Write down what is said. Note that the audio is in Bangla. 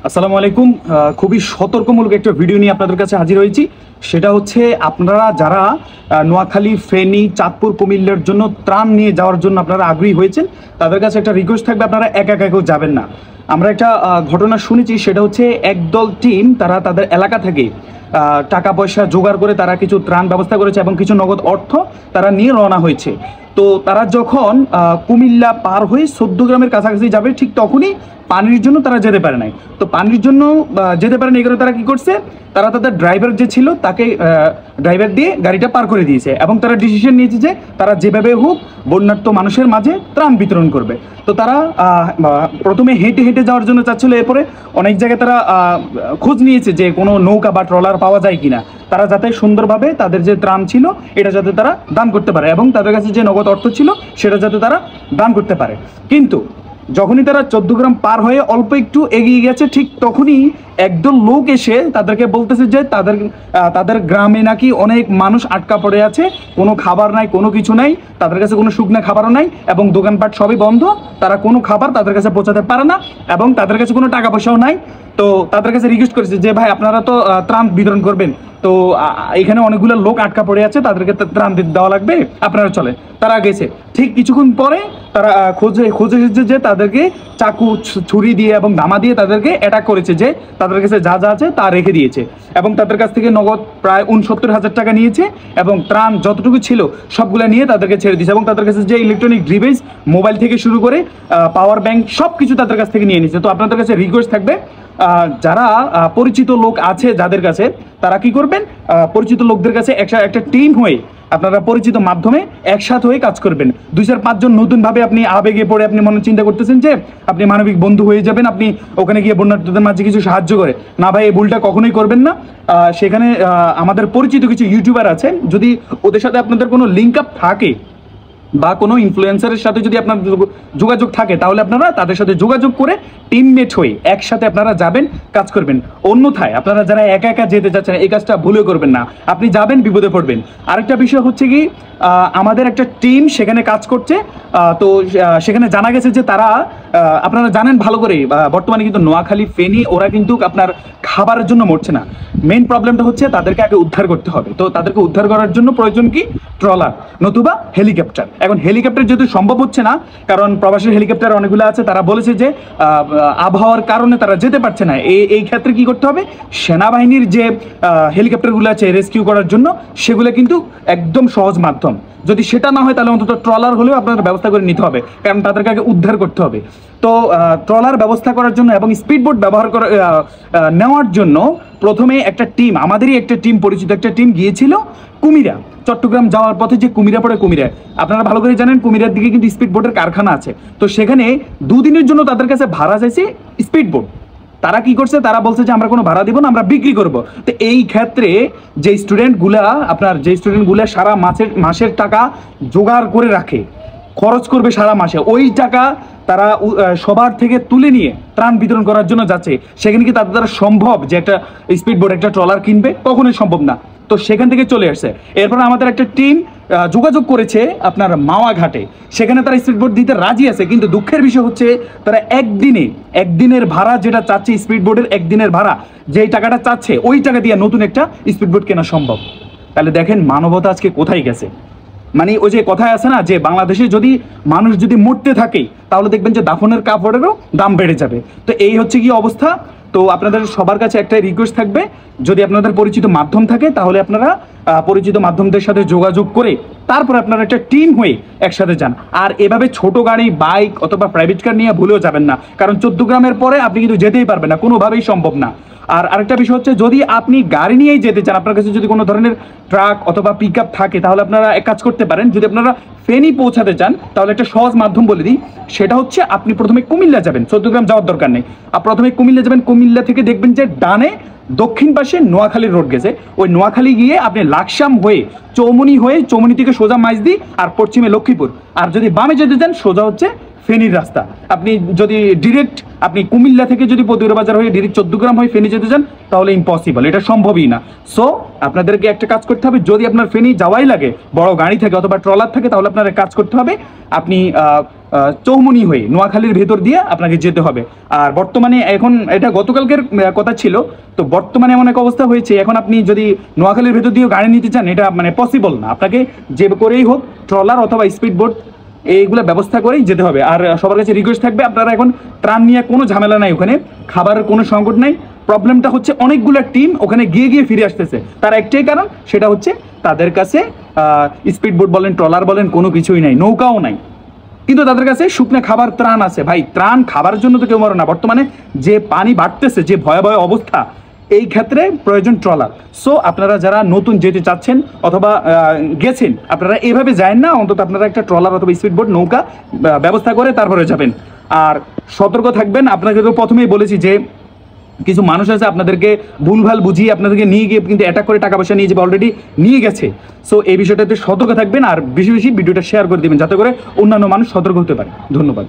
আসসালামু আলাইকুম। খুবই সতর্কমূলক একটা ভিডিও নিয়ে আপনাদের কাছে হাজির হয়েছি। সেটা হচ্ছে আপনারা যারা নোয়াখালী, ফেনী, চাঁদপুর, কুমিল্লার জন্য ত্রাণ নিয়ে যাওয়ার জন্য আপনারা আগ্রহী হয়েছেন, তাদের কাছে একটা রিকোয়েস্ট থাকবে, আপনারা একা একা কেউ যাবেন না। আমরা একটা ঘটনা শুনেছি, সেটা হচ্ছে একদল টিম তারা তাদের এলাকা থেকে টাকা পয়সা জোগাড় করে তারা কিছু ত্রাণ ব্যবস্থা করেছে এবং কিছু নগদ অর্থ তারা নিয়ে রওনা হয়েছে। তো তারা যখন কুমিল্লা পার হয়ে 14 গ্রামের কাছাকাছি যাবে, ঠিক তখনই পানির জন্য তারা যেতে পারে নাই। তো পানির জন্য যেতে পারে না, এই কারণে তারা কী করছে, তারা তাদের ড্রাইভার যে ছিল তাকে ড্রাইভার দিয়ে গাড়িটা পার করে দিয়েছে এবং তারা ডিসিশন নিয়েছে যে তারা যেভাবে হোক বন্যার্ত মানুষের মাঝে ত্রাণ বিতরণ করবে। তো তারা প্রথমে হেঁটে হেঁটে যাওয়ার জন্য চাচ্ছিল, এরপরে অনেক জায়গায় তারা খোঁজ নিয়েছে যে কোনো নৌকা বা ট্রলার পাওয়া যায় কিনা, তারা যাতে সুন্দরভাবে তাদের যে ত্রাণ ছিল এটা যাতে তারা দান করতে পারে এবং তাদের কাছে যে নগদ অর্থ ছিল সেটা যাতে তারা দান করতে পারে। কিন্তু যখনই তারা 14 গ্রাম পার হয়ে অল্প একটু এগিয়ে গেছে, ঠিক তখনই একদল লোক এসে তাদেরকে বলতেছে যে তাদের গ্রামে নাকি অনেক মানুষ আটকা পড়ে আছে, কোনো খাবার নাই, কোনো কিছু নাই, তাদের কাছে কোনো শুকনো খাবারও নাই এবং দোকানপাট সবই বন্ধ, তারা কোনো খাবার তাদের কাছে পৌঁছাতে পারে না এবং তাদের কাছে কোনো টাকা পয়সাও নাই। তো তাদের কাছে রিকোয়েস্ট করেছে যে ভাই আপনারা তো ত্রাণ বিতরণ করবেন, তো এখানে অনেকগুলো লোক আটকা পড়ে আছে, তাদেরকে ত্রাণ দেওয়া লাগবে, আপনারা চলে। তারা গেছে, ঠিক কিছুক্ষণ পরে তারা খোঁজে এসেছে যে তাদেরকে চাকু, ছুরি দিয়ে এবং ধামা দিয়ে তাদেরকে অ্যাটাক করেছে, যে তাদের কাছে যা যা আছে তা রেখে দিয়েছে এবং তাদের কাছ থেকে নগদ প্রায় 69,000 টাকা নিয়েছে এবং ত্রাণ যতটুকু ছিল সবগুলো নিয়ে তাদেরকে ছেড়ে দিয়েছে এবং তাদের কাছে যে ইলেকট্রনিক ডিভাইস, মোবাইল থেকে শুরু করে পাওয়ার ব্যাংক সব কিছু তাদের কাছ থেকে নিয়ে নিয়েছে। তো আপনাদের কাছে রিকোয়েস্ট থাকবে, যারা পরিচিত লোক আছে যাদের কাছে, তারা কি করবেন, পরিচিত লোকদের কাছে একটা টিম হয়ে আপনারা পরিচিত মাধ্যমে একসাথে হয়ে কাজ করবেন। 2-4-5 জন নতুনভাবে আপনি আবেগে পড়ে আপনি মনে চিন্তা করতেছেন যে আপনি মানবিক বন্ধু হয়ে যাবেন, আপনি ওখানে গিয়ে বন্যার্থদের মাঝে কিছু সাহায্য করে, না ভাই, এই ভুলটা কখনোই করবেন না। সেখানে আমাদের পরিচিত কিছু ইউটিউবার আছেন, যদি ওদের সাথে আপনাদের কোনো লিঙ্ক আপ থাকে বা কোনো ইনফ্লুয়েন্সারের সাথে যদি আপনার যোগাযোগ থাকে, তাহলে আপনারা তাদের সাথে যোগাযোগ করে টিমমেট হয়ে একসাথে আপনারা যাবেন, কাজ করবেন। অন্যথায় আপনারা যারা একা একা যেতে চাচ্ছেন, এই কাজটা ভুলেও করবেন না, আপনি যাবেন বিপদে পড়বেন। আরেকটা বিষয় হচ্ছে কি, আমাদের একটা টিম সেখানে কাজ করছে। তো সেখানে জানা গেছে যে তারা, আপনারা জানেন ভালো করে, বর্তমানে কিন্তু নোয়াখালী, ফেনী ওরা কিন্তু আপনার খাবারের জন্য মরছে না। মেইন প্রবলেমটা হচ্ছে তাদেরকে আগে উদ্ধার করতে হবে। তো তাদেরকে উদ্ধার করার জন্য প্রয়োজন কি, ট্রলার নতুবা হেলিকপ্টার। এখন হেলিকপ্টার যেহেতু সম্ভব হচ্ছে না, কারণ প্রবাসী হেলিকপ্টার অনেকগুলো আছে, তারা বলেছে যে আবহাওয়ার কারণে তারা যেতে পারছে না। এই ক্ষেত্রে কি করতে হবে, সেনাবাহিনীর যে হেলিকপ্টারগুলো আছে রেস্কিউ করার জন্য, সেগুলো কিন্তু একদম সহজ মাধ্যম। যদি সেটা না হয় তাহলে অন্তত ট্রলার হলেও আপনার ব্যবস্থা করে নিতে হবে, কারণ তাদেরকে আগে উদ্ধার করতে হবে। তো ট্রলার ব্যবস্থা করার জন্য এবং স্পিডবোট ব্যবহার নেওয়ার জন্য প্রথমে একটা টিম, আমাদেরই একটা টিম, পরিচিত একটা টিম গিয়েছিল কুমিরা। চট্টগ্রাম যাওয়ার পথে যে কুমিরা পড়ে, কুমিরা আপনারা ভালো করে জানেন, কুমিরার দিকে কিন্তু স্পিডবোটের কারখানা আছে। তো সেখানে 2 দিনের জন্য তাদের কাছে ভাড়া চাইছে স্পিডবোট। তারা কি করছে, তারা বলছে যে আমরা কোনো ভাড়া দিব না, আমরা বিক্রি করব। তো এই ক্ষেত্রে যে স্টুডেন্টগুলা সারা মাসের টাকা জোগাড় করে রাখে, খরচ করবে সারা মাসে, ওই টাকা তারা সবার থেকে তুলে নিয়ে ত্রাণ বিতরণ করার জন্য যাচ্ছে। সেখানে কি তাদের দ্বারা সম্ভব যে একটা স্পিডবোট, একটা ট্রলার কিনবে? কখনোই সম্ভব না। তো সেখান থেকে চলে আসছে। এরপর আমাদের একটা টিম যোগাযোগ করেছে আপনার মাওয়া ঘাটে, সেখানে তারা স্পিডবোট দিতে রাজি আছে। কিন্তু দুঃখের বিষয় হচ্ছে তারা একদিনের ভাড়া যেটা চাচ্ছে, স্পিডবোটের একদিনের ভাড়া যেই টাকাটা চাচ্ছে, ওই টাকা দিয়ে নতুন একটা স্পিডবোট কেনা সম্ভব। তাহলে দেখেন মানবতা আজকে কোথায় গেছে। মানে ওই যে কথায় আছে না, যে বাংলাদেশে যদি মানুষ যদি মরতে থাকে, তাহলে দেখবেন যে দাফনের কাপড়েরও দাম বেড়ে যাবে। তো এই হচ্ছে কি অবস্থা। তো আপনাদের সবার কাছে একটাই রিকোয়েস্ট থাকবে, যদি আপনাদের পরিচিত মাধ্যম থাকে, তাহলে আপনারা পরিচিত মাধ্যমদের সাথে যোগাযোগ করে তারপর আপনারা একটা টিম হয়ে একসাথে যান। আর এভাবে ছোট গাড়ি, বাইক অথবা প্রাইভেট কার নিয়ে ভুলেও যাবেন না, কারণ 14 গ্রামের পরে আপনি কিন্তু যেতেই পারবেন না, কোনোভাবেই সম্ভব না। আর আরেকটা বিষয় হচ্ছে, যদি আপনি গাড়ি নিয়েই যেতে চান, আপনার কাছে যদি কোনো ধরনের ট্রাক অথবা পিক আপ থাকে, তাহলে আপনারা এক কাজ করতে পারেন। যদি আপনারা ফেনী পৌঁছাতে চান, তাহলে একটা সহজ মাধ্যম বলে দিই, সেটা হচ্ছে আপনি প্রথমে কুমিল্লা যাবেন, 14 গ্রাম যাওয়ার দরকার নেই। আর প্রথমে কুমিল্লা যাবেন, কুমিল্লা থেকে দেখবেন যে ডানে দক্ষিণ পাশে নোয়াখালী রোড গেছে, ওই নোয়াখালী গিয়ে আপনি লাকসাম হয়ে চৌমনি থেকে সোজা মাইজদি আর পশ্চিমে লক্ষ্মীপুর। আর যদি বামে যেতে চান, সোজা হচ্ছে ফেনীর রাস্তা। আপনি যদি ডিরেক্ট আপনি কুমিল্লা থেকে যদি পদুয়ার বাজার হয়ে ডিরেক্ট 14 গ্রাম হয়ে ফেনী যেতে চান তাহলে ইম্পসিবল, এটা সম্ভবই না। সো আপনাদেরকে একটা কাজ করতে হবে, যদি আপনার ফেনী যাওয়াই লাগে বড় গাড়ি থাকে অথবা ট্রলার থাকে, তাহলে আপনার কাজ করতে হবে আপনি চৌমুনি হয়ে নোয়াখালীর ভেতর দিয়ে আপনাকে যেতে হবে। আর বর্তমানে এখন এটা গতকালকের কথা ছিল, তো বর্তমানে এমন এক অবস্থা হয়েছে, এখন আপনি যদি নোয়াখালীর ভেতর দিয়েও গাড়ি নিতে চান এটা মানে পসিবল না, আপনাকে যে করেই হোক ট্রলার অথবা স্পিড বোট এইগুলো ব্যবস্থা করেই যেতে হবে। আর সবার কাছে রিকোয়েস্ট থাকবে, আপনারা এখন ত্রাণ নিয়ে কোনো ঝামেলা নাই, ওখানে খাবারের কোনো সংকট নাই। প্রবলেমটা হচ্ছে অনেকগুলো টিম ওখানে গিয়ে গিয়ে ফিরে আসতেছে, তার একটাই কারণ, সেটা হচ্ছে তাদের কাছে স্পিড বোট বলেন ট্রলার বলেন কোনো কিছুই নাই, নৌকাও নাই, কিন্তু তাদের কাছে শুকনো খাবার ত্রাণ আছে। ভাই ত্রাণ খাবার জন্য তো কেউ মরে না, বর্তমানে যে পানি বাড়তেছে, যে ভয়াবহ অবস্থা, এই ক্ষেত্রে প্রয়োজন ট্রলার। সো আপনারা যারা নতুন যেতে চাচ্ছেন অথবা গেছেন, আপনারা এভাবে যায় না, অন্তত আপনারা একটা ট্রলার অথবা স্পিড বোট নৌকা ব্যবস্থা করে তারপরে যাবেন। আর সতর্ক থাকবেন, আপনাকে তো প্রথমেই বলেছি যে কিছু মানুষ আছে আপনাদেরকে ভুলভাল বুঝিয়ে আপনাদেরকে নিয়ে গিয়ে কিন্তু অ্যাটাক করে টাকা পয়সা নিয়ে যাবে, অলরেডি নিয়ে গেছে। সো এই বিষয়টাতে সতর্ক থাকবেন, আর বেশি বেশি ভিডিওটা শেয়ার করে দেবেন যাতে করে অন্যান্য মানুষ সতর্ক হতে পারে। ধন্যবাদ।